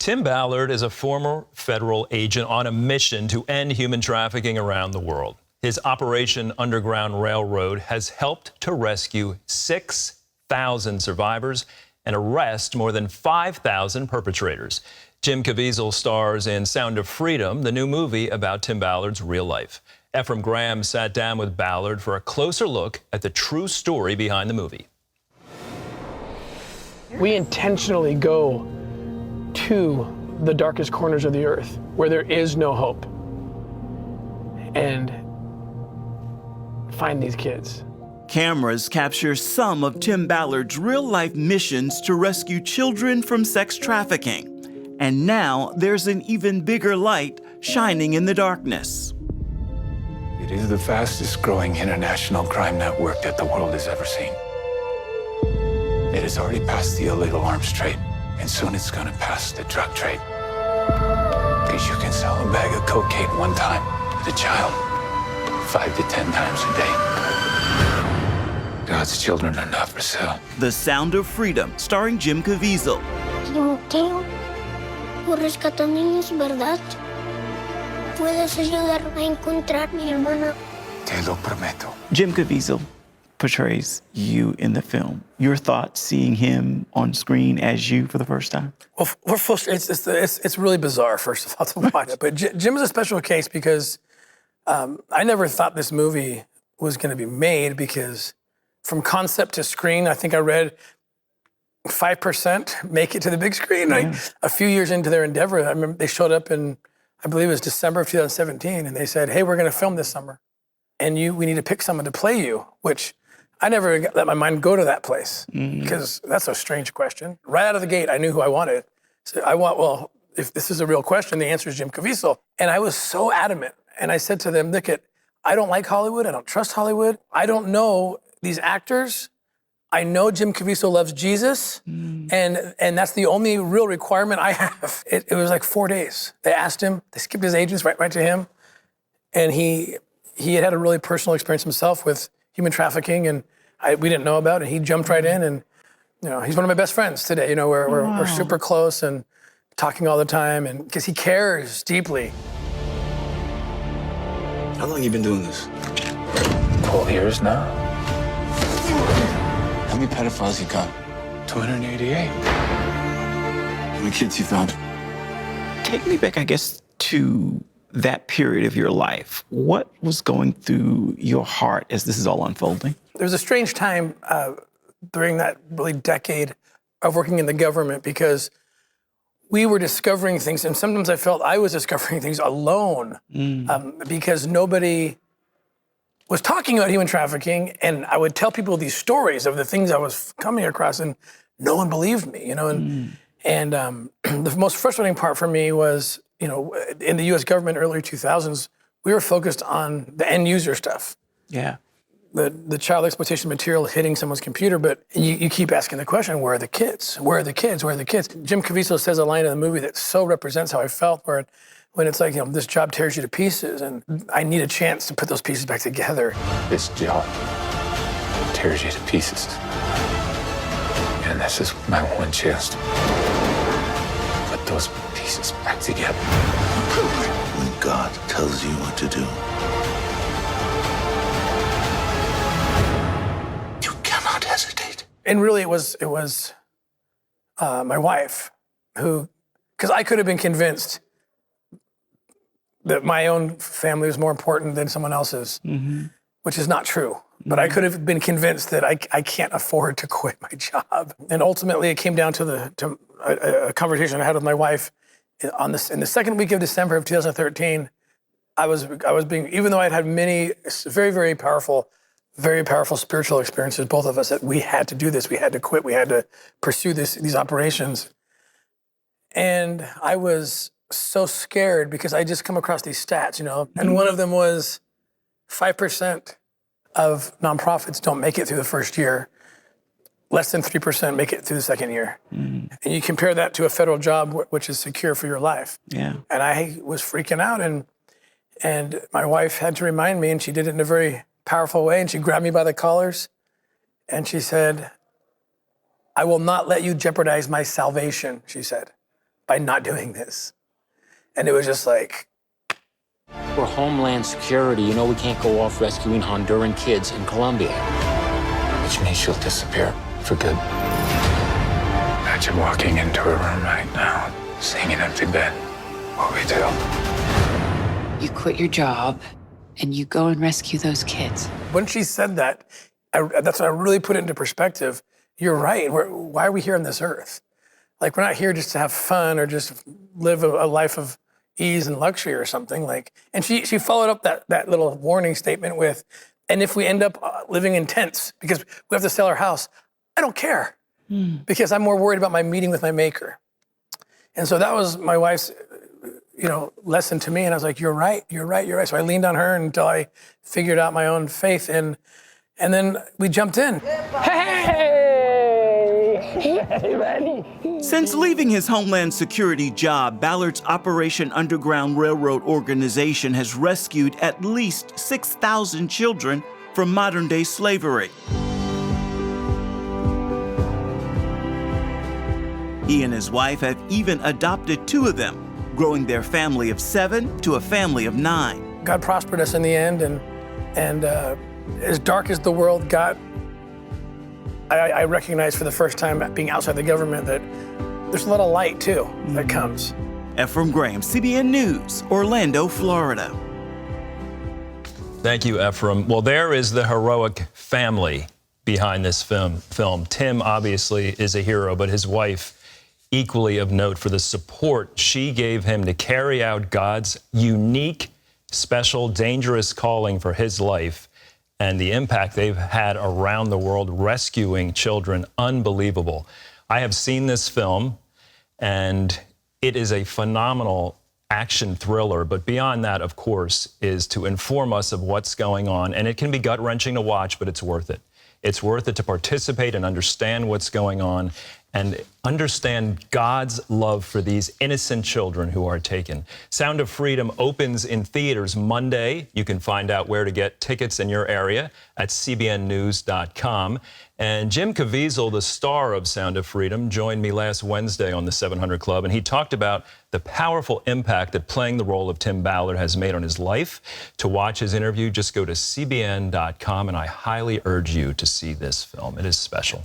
Tim Ballard is a former federal agent on a mission to end human trafficking around the world. His Operation Underground Railroad has helped to rescue 6,000 survivors and arrest more than 5,000 perpetrators. Jim Caviezel stars in Sound of Freedom, the new movie about Tim Ballard's real life. Ephraim Graham sat down with Ballard for a closer look at the true story behind the movie. We intentionally go to the darkest corners of the earth where there is no hope and find these kids. Cameras capture some of Tim Ballard's real-life missions to rescue children from sex trafficking. And now there's an even bigger light shining in the darkness. It is the fastest growing international crime network that the world has ever seen. It has already passed the illegal arms trade, and soon it's gonna pass the drug trade. Because you can sell a bag of cocaine one time to a child 5 to 10 times a day. God's children are not for sale. The Sound of Freedom, starring Jim Caviezel. Timoteo, tú rescatas niños, ¿verdad? ¿Puedes ayudarme a encontrar mi hermana? Te lo prometo. Jim Caviezel portrays you in the film. Your thoughts seeing him on screen as you for the first time? Well, it's really bizarre, first of all, to watch it. But Jim is a special case because I never thought this movie was going to be made, because from concept to screen, I think I read 5% make it to the big screen. Like, a few years into their endeavor, I remember they showed up in, I believe it was December of 2017, and they said, hey, we're going to film this summer, and we need to pick someone to play you, which I never let my mind go to that place, because that's a strange question. Right out of the gate, I knew who I wanted. So well, if this is a real question, the answer is Jim Caviezel. And I was so adamant. And I said to them, look, I don't like Hollywood. I don't trust Hollywood. I don't know these actors. I know Jim Caviezel loves Jesus, and that's the only real requirement I have. It was like 4 days. They asked him, they skipped his agents right to him, and he had a really personal experience himself with human trafficking, and we didn't know about it. He jumped right in, and he's one of my best friends today. We're super close and talking all the time, and because he cares deeply. How long have you been doing this? 12 years now. How many pedophiles you got? 288. How many kids you found? Take me back, I guess, to that period of your life. What was going through your heart as this is all unfolding? There was a strange time during that really decade of working in the government, because we were discovering things, and sometimes I felt I was discovering things alone, because nobody was talking about human trafficking, and I would tell people these stories of the things I was coming across, and no one believed me, And the most frustrating part for me was, in the U.S. government, early 2000s, we were focused on the end user stuff. Yeah. The child exploitation material hitting someone's computer, but you keep asking the question, where are the kids? Where are the kids? Where are the kids? Jim Caviezel says a line in the movie that so represents how I felt, when it's like, this job tears you to pieces, and I need a chance to put those pieces back together. This job tears you to pieces. And this is my one chance to put those pieces back together. When God tells you what to do, you cannot hesitate. And really, it was my wife who, because I could have been convinced that my own family was more important than someone else's, which is not true. But I could have been convinced that I can't afford to quit my job. And ultimately, it came down to a conversation I had with my wife in the second week of December of 2013. I was being, even though I'd had many very, very powerful spiritual experiences, both of us, that we had to do this, we had to quit, we had to pursue these operations. And I was so scared because I just come across these stats, and one of them was 5% of nonprofits don't make it through the first year. Less than 3% make it through the second year. And you compare that to a federal job, which is secure for your life. Yeah. And I was freaking out, and my wife had to remind me, and she did it in a very powerful way, and she grabbed me by the collars, and she said, I will not let you jeopardize my salvation, she said. by not doing this. And it was just like, We're Homeland Security. You know we can't go off rescuing Honduran kids in Colombia. Which means she'll disappear for good. Imagine walking into a room right now, seeing an empty bed. What we do? You quit your job and you go and rescue those kids. when she said that, that's when I really put it into perspective. You're right. Why are we here on this earth? Like, we're not here just to have fun or just live a life of ease and luxury or something. Like, and she followed up that little warning statement with, and if we end up living in tents because we have to sell our house, I don't care because I'm more worried about my meeting with my maker. And so that was my wife's, lesson to me. And I was like, you're right. So I leaned on her until I figured out my own faith. And then we jumped in. Since leaving his Homeland Security job, Ballard's Operation Underground Railroad organization has rescued at least 6,000 children from modern-day slavery. He and his wife have even adopted 2 of them, growing their family of 7 to a family of 9. God prospered us in the end, and as dark as the world got, I recognized for the first time being outside the government that there's a lot of light too that comes. Ephraim Graham, CBN News, Orlando, Florida. Thank you, Ephraim. Well, there is the heroic family behind this film. Tim obviously is a hero, but his wife equally of note for the support she gave him to carry out God's unique, special, dangerous calling for his life and the impact they've had around the world rescuing children. Unbelievable. I have seen this film, and it is a phenomenal action thriller, but beyond that, of course, is to inform us of what's going on, and it can be gut-wrenching to watch, but it's worth it. It's worth it to participate and understand what's going on and understand God's love for these innocent children who are taken. Sound of Freedom opens in theaters Monday. You can find out where to get tickets in your area at cbnnews.com. And Jim Caviezel, the star of Sound of Freedom, joined me last Wednesday on the 700 Club, and he talked about the powerful impact that playing the role of Tim Ballard has made on his life. To watch his interview, just go to cbn.com, and I highly urge you to see this film. It is special.